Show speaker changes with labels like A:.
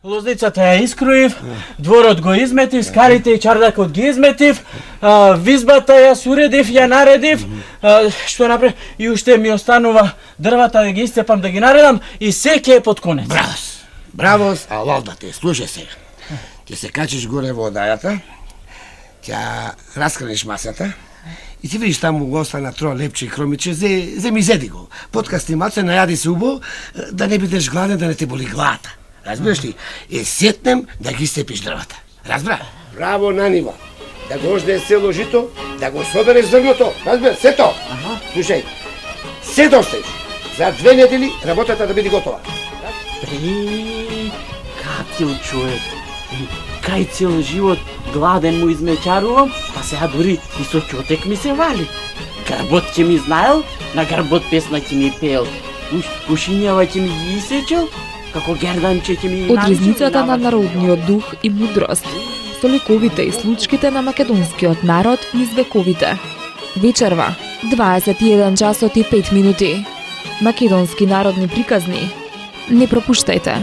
A: Лозницата ја искроив, дворот го изметив, скалите и чардакот ги изметив, визбата ја суредив, ја наредив, што направи и уште ми останува дрвата да ги истепам, да ги наредам и се ќе е под конец.
B: Браво, а лалда те, слушай сега. Ќе се качиш горе во одајата, ќе раскрениш масата и ти видиш таму го остана троа лепче и хромиче, земи зеди го. Подкасти маце, најади се убаво, да не бидеш гладен, да не те боли главата. Разбираш ли? Е сетнем да ги степиш дрвата. Разбра? Браво на ниво. Да го ожде село жито, да го собереш зрното. Разбира, сето. Слушај, се доставиш. За 2 недели работата да биде готова.
A: Катил човек. Кај цел живот гладен му измечарувам, а сега дури и со чотек ми се вали. Грбот ќе ми знаел, на грбот песна ќе ми пеел. Ушињава ќе ми ги исечел, како герданче ќе ми...
C: Од ризницата на народниот дух и мудрост, со ликовите и случките на македонскиот народ низ вековите. Вечерва, 21 часот и 5 минути. Македонски народни приказни. Не пропуштајте.